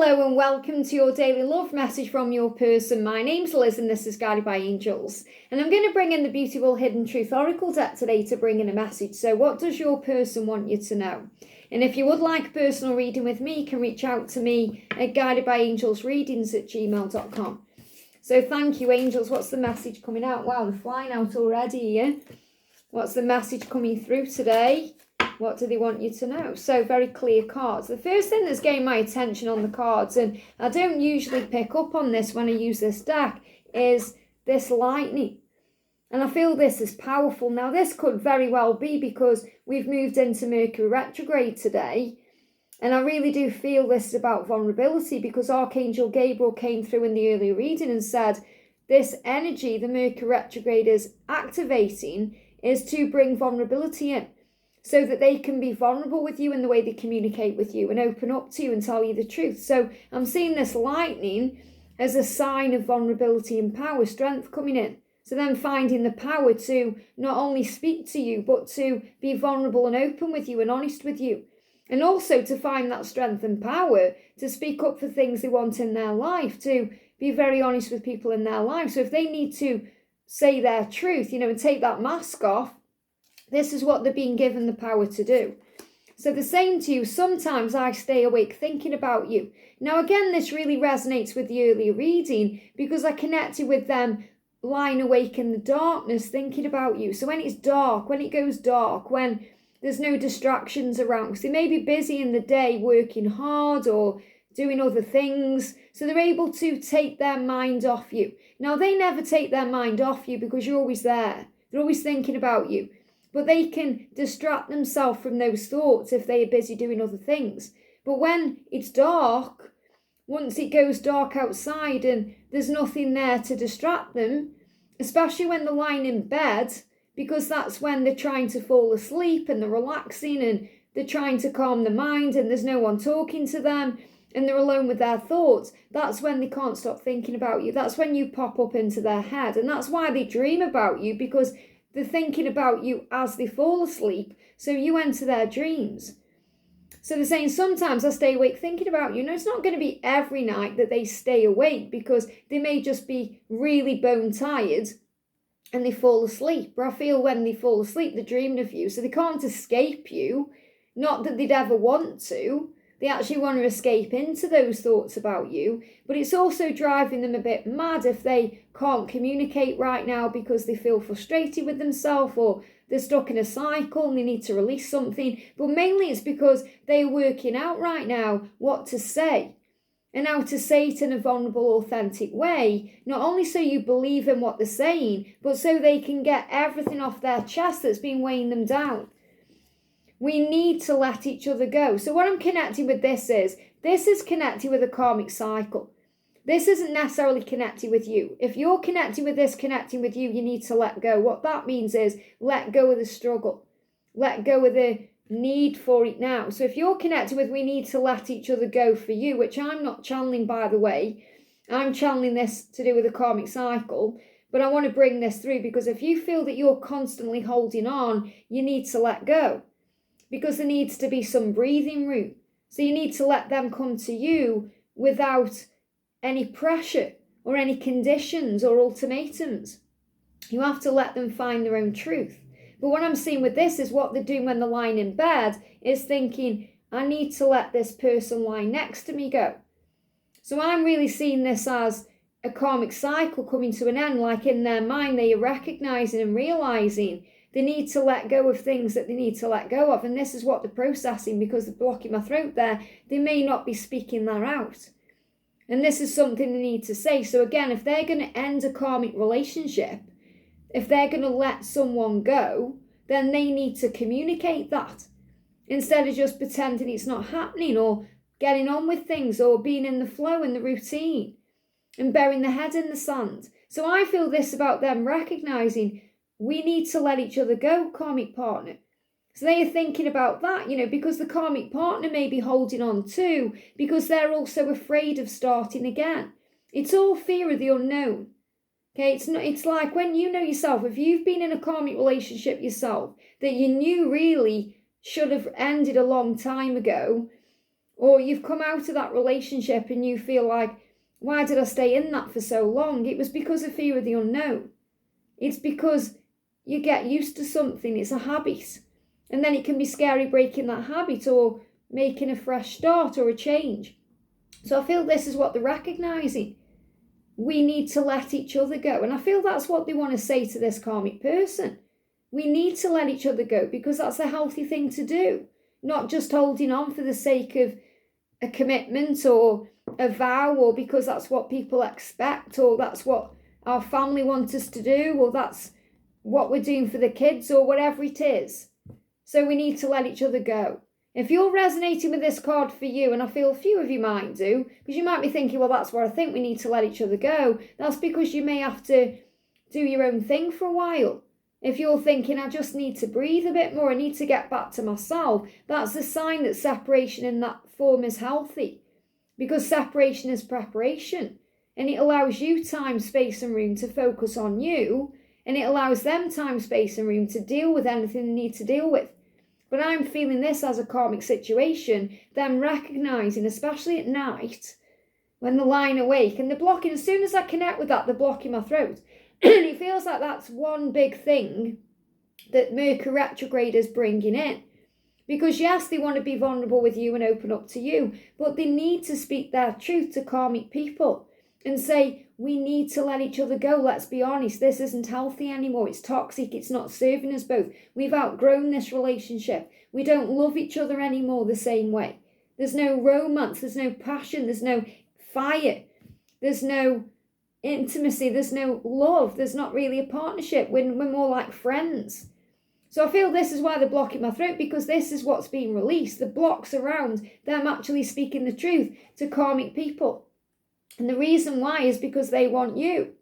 Hello and welcome to your daily love message from your person. My name's Liz and this is Guided by Angels. And I'm going to bring in the beautiful Hidden Truth Oracle deck today to bring in a message. So what does your person want you to know? And if you would like a personal reading with me, you can reach out to me at guidedbyangelsreadings@gmail.com. So thank you, angels. What's the message coming out? Wow, they're flying out already here. What's the message coming through today? What do they want you to know? So very clear cards. The first thing that's gained my attention on the cards, and I don't usually pick up on this when I use this deck, is this lightning. And I feel this is powerful. Now this could very well be because we've moved into Mercury retrograde today. And I really do feel this is about vulnerability because Archangel Gabriel came through in the earlier reading and said this energy the Mercury retrograde is activating is to bring vulnerability in, so that they can be vulnerable with you in the way they communicate with you and open up to you and tell you the truth. So I'm seeing this lightning as a sign of vulnerability and power, strength coming in. So then finding the power to not only speak to you, but to be vulnerable and open with you and honest with you. And also to find that strength and power to speak up for things they want in their life, to be very honest with people in their life. So if they need to say their truth, and take that mask off, this is what they're being given the power to do. So they're saying to you, sometimes I stay awake thinking about you. Now again, this really resonates with the earlier reading because I connected with them lying awake in the darkness thinking about you. So when it's dark, when it goes dark, when there's no distractions around, because they may be busy in the day working hard or doing other things, so they're able to take their mind off you. Now they never take their mind off you because you're always there. They're always thinking about you. But they can distract themselves from those thoughts if they are busy doing other things. But when it's dark, once it goes dark outside and there's nothing there to distract them, especially when they're lying in bed, because that's when they're trying to fall asleep and they're relaxing and they're trying to calm their mind and there's no one talking to them and they're alone with their thoughts, that's when they can't stop thinking about you. That's when you pop up into their head. And that's why they dream about you, because they're thinking about you as they fall asleep, so you enter their dreams. So they're saying, sometimes I stay awake thinking about you. No, it's not going to be every night that they stay awake because they may just be really bone tired and they fall asleep. Or I feel when they fall asleep, they're dreaming of you, so they can't escape you. Not that they'd ever want to. They actually want to escape into those thoughts about you, but it's also driving them a bit mad if they can't communicate right now because they feel frustrated with themselves or they're stuck in a cycle and they need to release something. But mainly it's because they're working out right now what to say and how to say it in a vulnerable, authentic way, not only so you believe in what they're saying, but so they can get everything off their chest that's been weighing them down. We need to let each other go. So what I'm connecting with this is connected with a karmic cycle. This isn't necessarily connected with you. If you're connected with this, connecting with you, you need to let go. What that means is let go of the struggle. Let go of the need for it now. So if you're connected with we need to let each other go for you, which I'm not channeling, by the way. I'm channeling this to do with a karmic cycle. But I want to bring this through because if you feel that you're constantly holding on, you need to let go. Because there needs to be some breathing room. So you need to let them come to you without any pressure or any conditions or ultimatums. You have to let them find their own truth. But what I'm seeing with this is what they're doing when they're lying in bed is thinking, I need to let this person lying next to me go. So I'm really seeing this as a karmic cycle coming to an end, like in their mind they are recognizing and realizing they need to let go of things that they need to let go of. And this is what they're processing because they're blocking my throat there. They may not be speaking that out. And this is something they need to say. So again, if they're going to end a karmic relationship, if they're going to let someone go, then they need to communicate that. Instead of just pretending it's not happening or getting on with things or being in the flow and the routine and burying their head in the sand. So I feel this about them recognizing we need to let each other go, karmic partner. So they are thinking about that, because the karmic partner may be holding on too, because they're also afraid of starting again. It's all fear of the unknown. Okay, it's like when you know yourself, if you've been in a karmic relationship yourself that you knew really should have ended a long time ago, Or you've come out of that relationship and you feel like, why did I stay in that for so long? It was because of fear of the unknown. It's because you get used to something, it's a habit. And then it can be scary breaking that habit or making a fresh start or a change. So I feel this is what they're recognising. We need to let each other go. And I feel that's what they want to say to this karmic person. We need to let each other go because that's a healthy thing to do. Not just holding on for the sake of a commitment or a vow, or because that's what people expect, or that's what our family wants us to do, or that's what we're doing for the kids, or whatever it is. So we need to let each other go. If you're resonating with this card for you, and I feel a few of you might do, because you might be thinking, well, that's where I think we need to let each other go. That's because you may have to do your own thing for a while. If you're thinking, I just need to breathe a bit more, I need to get back to myself, that's a sign that separation in that form is healthy. Because separation is preparation. And it allows you time, space and room to focus on you. And it allows them time, space and room to deal with anything they need to deal with. But I'm feeling this as a karmic situation, them recognising, especially at night, when they're lying awake and they're blocking, as soon as I connect with that, they're blocking my throat. And it feels like that's one big thing that Mercury retrograde is bringing in. Because yes, they want to be vulnerable with you and open up to you, but they need to speak their truth to karmic people and say, we need to let each other go. Let's be honest, this isn't healthy anymore. It's toxic. It's not serving us both. We've outgrown this relationship. We don't love each other anymore the same way. There's no romance. There's no passion. There's no fire. There's no intimacy. There's no love. There's not really a partnership. We're more like friends. So I feel this is why they're blocking my throat, because this is what's being released. The blocks around them actually speaking the truth to karmic people. And the reason why is because they want you.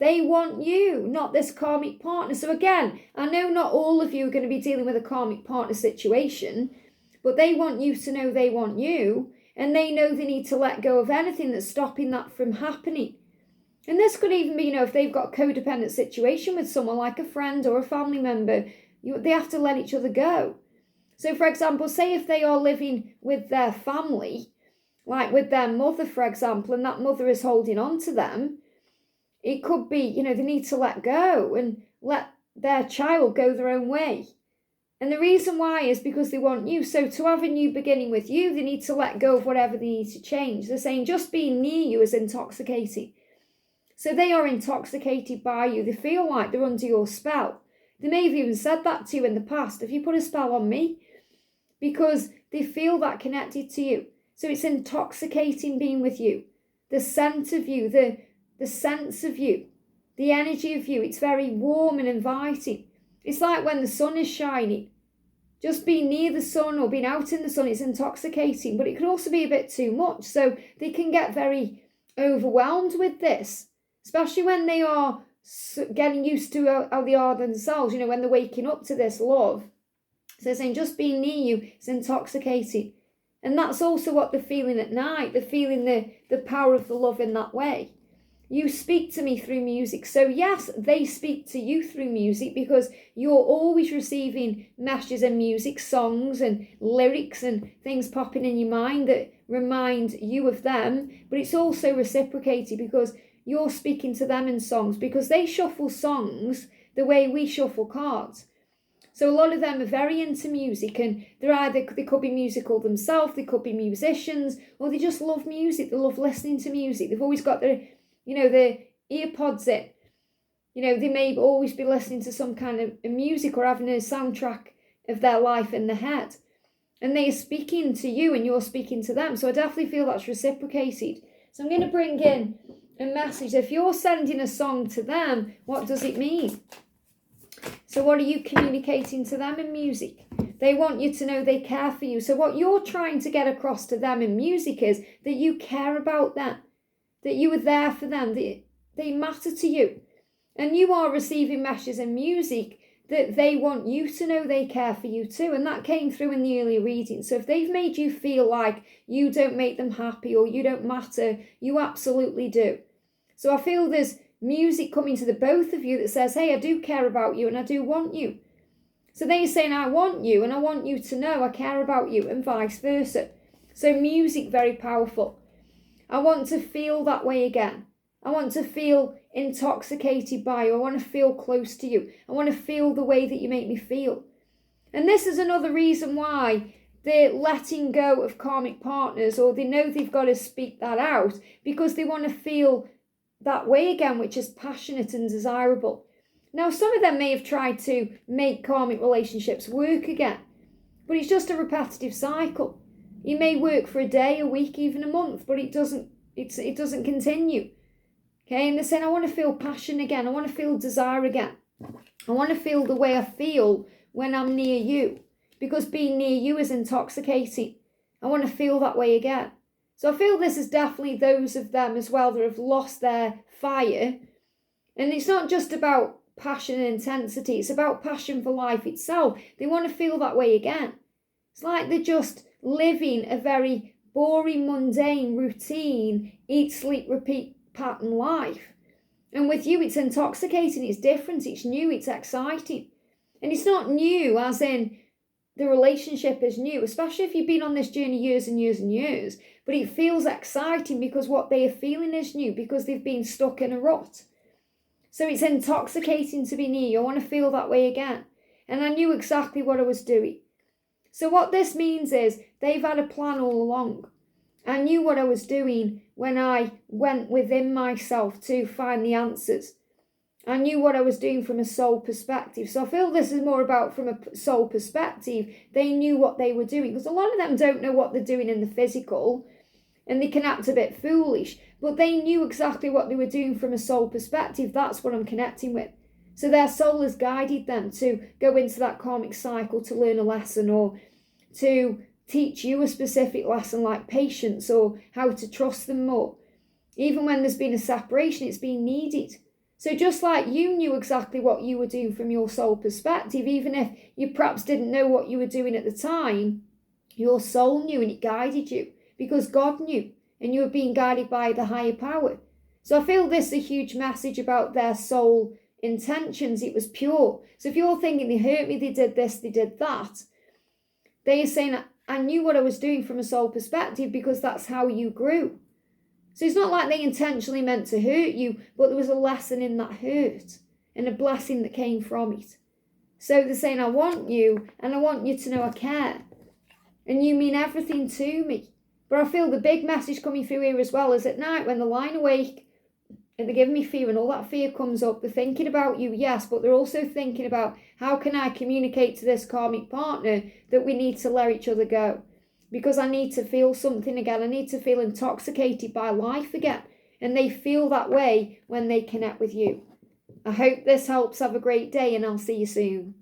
They want you, not this karmic partner. So again, I know not all of you are going to be dealing with a karmic partner situation, but they want you to know they want you, and they know they need to let go of anything that's stopping that from happening. And this could even be, if they've got a codependent situation with someone like a friend or a family member, they have to let each other go. So for example, say if they are living with their family, like with their mother, for example, and that mother is holding on to them, it could be, they need to let go and let their child go their own way. And the reason why is because they want you. So to have a new beginning with you, they need to let go of whatever they need to change. They're saying just being near you is intoxicating. So they are intoxicated by you. They feel like they're under your spell. They may have even said that to you in the past. Have you put a spell on me? Because they feel that connected to you. So it's intoxicating being with you. The scent of you, the sense of you, the energy of you. It's very warm and inviting. It's like when the sun is shining. Just being near the sun or being out in the sun is intoxicating, but it can also be a bit too much. So they can get very overwhelmed with this, especially when they are getting used to how they are themselves, when they're waking up to this love. So they're saying just being near you is intoxicating. And that's also what they're feeling at night. They're feeling the power of the love in that way. You speak to me through music. So yes, they speak to you through music because you're always receiving messages and music, songs and lyrics and things popping in your mind that remind you of them. But it's also reciprocated because you're speaking to them in songs, because they shuffle songs the way we shuffle cards. So a lot of them are very into music, and they could be musical themselves, they could be musicians, or they just love music. They love listening to music. They've always got their earpods in. They may always be listening to some kind of music or having a soundtrack of their life in their head. And they are speaking to you and you're speaking to them. So I definitely feel that's reciprocated. So I'm going to bring in a message. If you're sending a song to them, what does it mean? So what are you communicating to them in music? They want you to know they care for you. So what you're trying to get across to them in music is that you care about them, that you are there for them, that they matter to you. And you are receiving messages in music that they want you to know they care for you too. And that came through in the earlier reading. So if they've made you feel like you don't make them happy or you don't matter, you absolutely do. So I feel there's music coming to the both of you that says, hey, I do care about you and I do want you. So they're saying, I want you and I want you to know I care about you, and vice versa. So music, very powerful. I want to feel that way again. I want to feel intoxicated by you. I want to feel close to you. I want to feel the way that you make me feel. And this is another reason why they're letting go of karmic partners, or they know they've got to speak that out, because they want to feel that way again, which is passionate and desirable. Now, some of them may have tried to make karmic relationships work again, but it's just a repetitive cycle. It may work for a day, a week, even a month, but it doesn't continue. Okay, and they're saying, I want to feel passion again. I want to feel desire again. I want to feel the way I feel when I'm near you, because being near you is intoxicating. I want to feel that way again. So I feel this is definitely those of them as well that have lost their fire. And it's not just about passion and intensity. It's about passion for life itself. They want to feel that way again. It's like they're just living a very boring, mundane, routine, eat, sleep, repeat pattern life. And with you, it's intoxicating, it's different, it's new, it's exciting. And it's not new as in the relationship is new, especially if you've been on this journey years and years and years. But it feels exciting because what they are feeling is new, because they've been stuck in a rut. So it's intoxicating to be near you. I want to feel that way again. And I knew exactly what I was doing. So what this means is they've had a plan all along. I knew what I was doing when I went within myself to find the answers. I knew what I was doing from a soul perspective. So I feel this is more about from a soul perspective. They knew what they were doing, because a lot of them don't know what they're doing in the physical and they can act a bit foolish, but they knew exactly what they were doing from a soul perspective. That's what I'm connecting with. So their soul has guided them to go into that karmic cycle to learn a lesson, or to teach you a specific lesson like patience, or how to trust them more. Even when there's been a separation, it's been needed. So just like you knew exactly what you were doing from your soul perspective, even if you perhaps didn't know what you were doing at the time, your soul knew and it guided you, because God knew and you were being guided by the higher power. So I feel this is a huge message about their soul intentions. It was pure. So if you're thinking they hurt me, they did this, they did that, they are saying, I knew what I was doing from a soul perspective, because that's how you grew. So it's not like they intentionally meant to hurt you, but there was a lesson in that hurt and a blessing that came from it. So they're saying, I want you, and I want you to know I care. And you mean everything to me. But I feel the big message coming through here as well is at night when they're lying awake and they're giving me fear, and all that fear comes up, they're thinking about you, yes, but they're also thinking about, how can I communicate to this karmic partner that we need to let each other go? Because I need to feel something again. I need to feel intoxicated by life again. And they feel that way when they connect with you. I hope this helps. Have a great day, and I'll see you soon.